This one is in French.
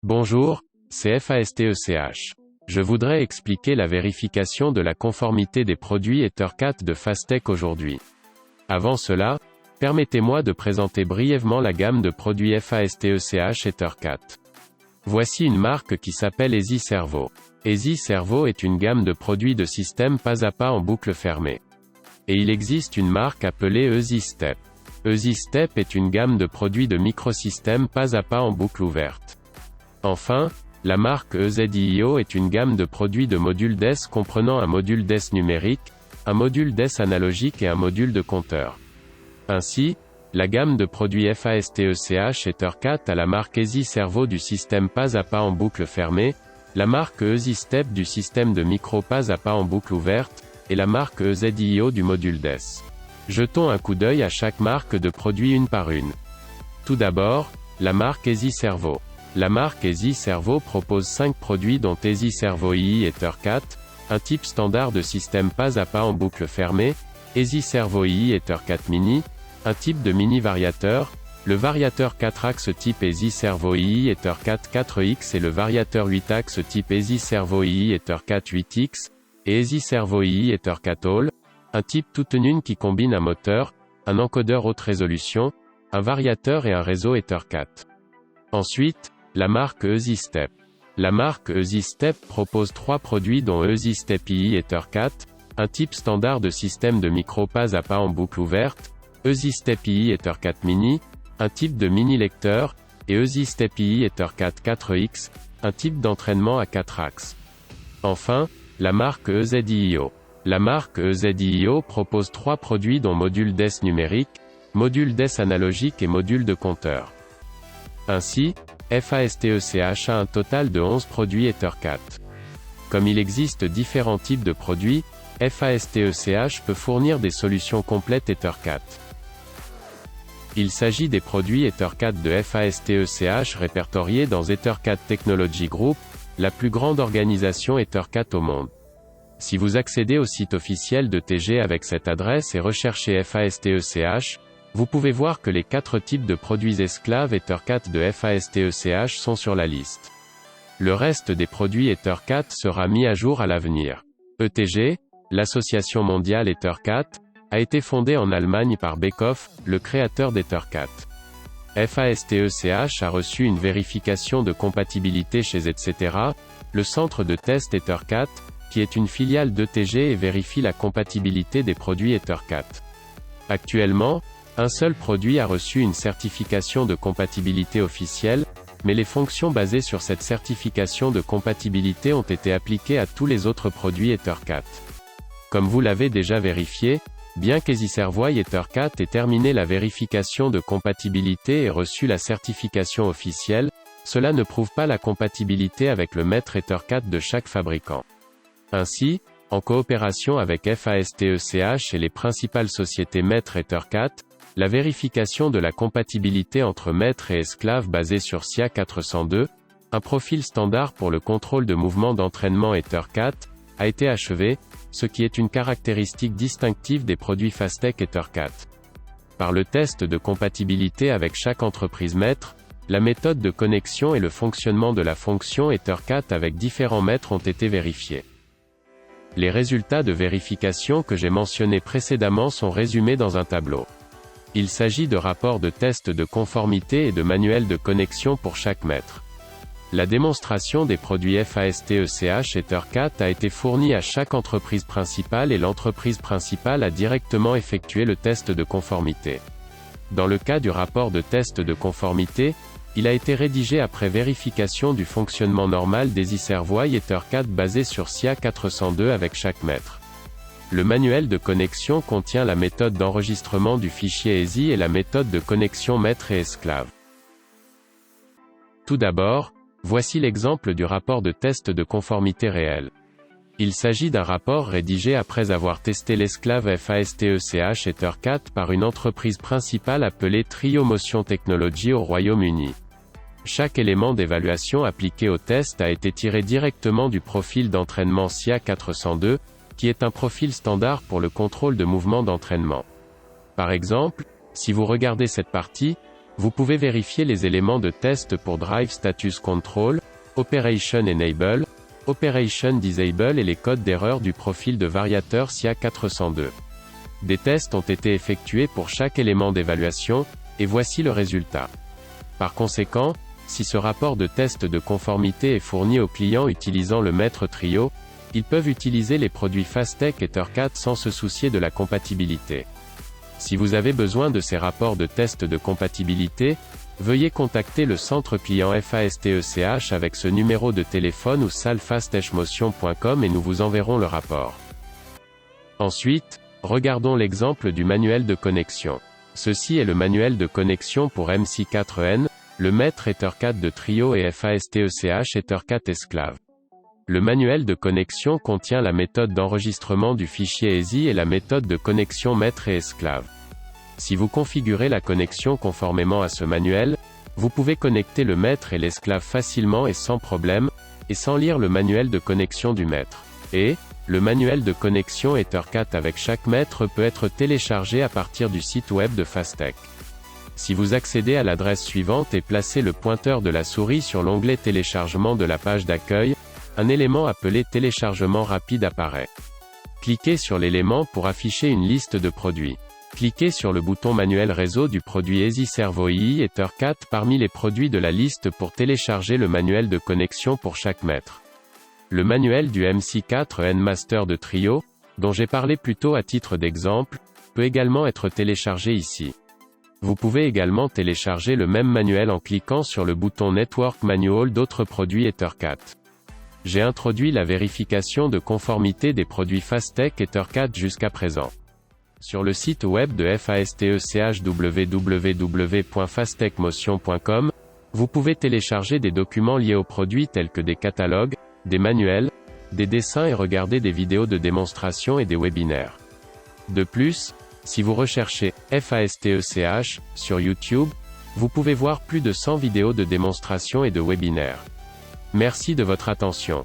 Bonjour, c'est FASTECH. Je voudrais expliquer la vérification de la conformité des produits EtherCAT de Fastech aujourd'hui. Avant cela, permettez-moi de présenter brièvement la gamme de produits FASTECH EtherCAT. Voici une marque qui s'appelle Easy Servo. Easy Servo est une gamme de produits de système pas à pas en boucle fermée. Et il existe une marque appelée Easy Step. Easy Step est une gamme de produits de microsystèmes pas à pas en boucle ouverte. Enfin, la marque EZIO est une gamme de produits de modules DES comprenant un module DES numérique, un module DES analogique et un module de compteur. Ainsi, la gamme de produits FASTECH EtherCAT a la marque Easy Servo du système pas à pas en boucle fermée, la marque Easy Step du système de micro pas à pas en boucle ouverte, et la marque EZIO du module DES. Jetons un coup d'œil à chaque marque de produits une par une. Tout d'abord, la marque Easy Servo. La marque Easy Servo propose 5 produits dont Easy Servo II EtherCAT, un type standard de système pas à pas en boucle fermée, Easy Servo II EtherCAT Mini, un type de mini variateur, le variateur 4 axes type Easy Servo II EtherCAT 4X et le variateur 8 axes type Easy Servo II EtherCAT 8X, et Easy Servo II EtherCAT All, un type toute-une qui combine un moteur, un encodeur haute résolution, un variateur et un réseau EtherCAT. Ensuite, la marque Easy Step. La marque Easy Step propose 3 produits dont Easy Step II EtherCAT, un type standard de système de micro pas à pas en boucle ouverte, Easy Step II EtherCAT Mini, un type de mini lecteur, et Easy Step II EtherCAT 4X, un type d'entraînement à 4 axes. Enfin, la marque EZIO. La marque EZIO propose 3 produits dont module DES numérique, module DES analogique et module de compteur. Ainsi, FASTECH a un total de 11 produits EtherCAT. Comme il existe différents types de produits, FASTECH peut fournir des solutions complètes EtherCAT. Il s'agit des produits EtherCAT de FASTECH répertoriés dans EtherCAT Technology Group, la plus grande organisation EtherCAT au monde. Si vous accédez au site officiel de TG avec cette adresse et recherchez FASTECH, vous pouvez voir que les 4 types de produits esclaves EtherCAT de FASTECH sont sur la liste. Le reste des produits EtherCAT sera mis à jour à l'avenir. ETG, l'Association mondiale EtherCAT, a été fondée en Allemagne par Beckhoff, le créateur d'EtherCAT. FASTECH a reçu une vérification de compatibilité chez etc., le centre de test EtherCAT, qui est une filiale d'ETG et vérifie la compatibilité des produits EtherCAT. Actuellement, un seul produit a reçu une certification de compatibilité officielle, mais les fonctions basées sur cette certification de compatibilité ont été appliquées à tous les autres produits EtherCAT. Comme vous l'avez déjà vérifié, bien qu'Easy Servo EtherCAT ait terminé la vérification de compatibilité et reçu la certification officielle, cela ne prouve pas la compatibilité avec le maître EtherCAT de chaque fabricant. Ainsi, en coopération avec FASTECH et les principales sociétés maîtres EtherCAT, la vérification de la compatibilité entre maître et esclave basée sur SIA 402, un profil standard pour le contrôle de mouvement d'entraînement EtherCAT, a été achevée, ce qui est une caractéristique distinctive des produits Fastech EtherCAT. Par le test de compatibilité avec chaque entreprise maître, la méthode de connexion et le fonctionnement de la fonction EtherCAT avec différents maîtres ont été vérifiés. Les résultats de vérification que j'ai mentionnés précédemment sont résumés dans un tableau. Il s'agit de rapports de test de conformité et de manuels de connexion pour chaque maître. La démonstration des produits FASTECH EtherCAT a été fournie à chaque entreprise principale et l'entreprise principale a directement effectué le test de conformité. Dans le cas du rapport de test de conformité, il a été rédigé après vérification du fonctionnement normal d'Easy Servo EtherCAT basé sur SIA 402 avec chaque maître. Le manuel de connexion contient la méthode d'enregistrement du fichier Easy et la méthode de connexion maître et esclave. Tout d'abord, voici l'exemple du rapport de test de conformité réel. Il s'agit d'un rapport rédigé après avoir testé l'esclave FASTECH EtherCAT par une entreprise principale appelée Trio Motion Technology au Royaume-Uni. Chaque élément d'évaluation appliqué au test a été tiré directement du profil d'entraînement SIA 402, qui est un profil standard pour le contrôle de mouvement d'entraînement. Par exemple, si vous regardez cette partie, Vous pouvez vérifier les éléments de test pour Drive Status Control, Operation Enable, Operation Disable et les codes d'erreur du profil de variateur SIA 402. Des tests ont été effectués pour chaque élément d'évaluation, et voici le résultat. Par conséquent, si ce rapport de test de conformité est fourni aux clients utilisant le mètre Trio, ils peuvent utiliser les produits Fastech Ethercat sans se soucier de la compatibilité. Si vous avez besoin de ces rapports de test de compatibilité, veuillez contacter le centre client FASTECH avec ce numéro de téléphone ou salle-fastechmotion.com et nous vous enverrons le rapport. Ensuite, regardons l'exemple du manuel de connexion. Ceci est le manuel de connexion pour MC4N, le mètre Ethercat de Trio et FASTECH Ethercat Esclave. Le manuel de connexion contient la méthode d'enregistrement du fichier ESI et la méthode de connexion maître et esclave. Si vous configurez la connexion conformément à ce manuel, vous pouvez connecter le maître et l'esclave facilement et sans problème, et sans lire le manuel de connexion du maître. Et, le manuel de connexion Ethercat avec chaque maître peut être téléchargé à partir du site web de Fastech. Si vous accédez à l'adresse suivante et placez le pointeur de la souris sur l'onglet téléchargement de la page d'accueil, un élément appelé téléchargement rapide apparaît. Cliquez sur l'élément pour afficher une liste de produits. Cliquez sur le bouton manuel réseau du produit ESI Servo II Ethercat parmi les produits de la liste pour télécharger le manuel de connexion pour chaque mètre. Le manuel du MC4N Master de Trio, dont j'ai parlé plus tôt à titre d'exemple, peut également être téléchargé ici. Vous pouvez également télécharger le même manuel en cliquant sur le bouton Network Manual d'autres produits Ethercat. J'ai introduit la vérification de conformité des produits Fastech Ethercat jusqu'à présent. Sur le site web de FASTECH www.fastechmotion.com, vous pouvez télécharger des documents liés aux produits tels que des catalogues, des manuels, des dessins et regarder des vidéos de démonstration et des webinaires. De plus, si vous recherchez FASTECH sur YouTube, vous pouvez voir plus de 100 vidéos de démonstration et de webinaires. Merci de votre attention.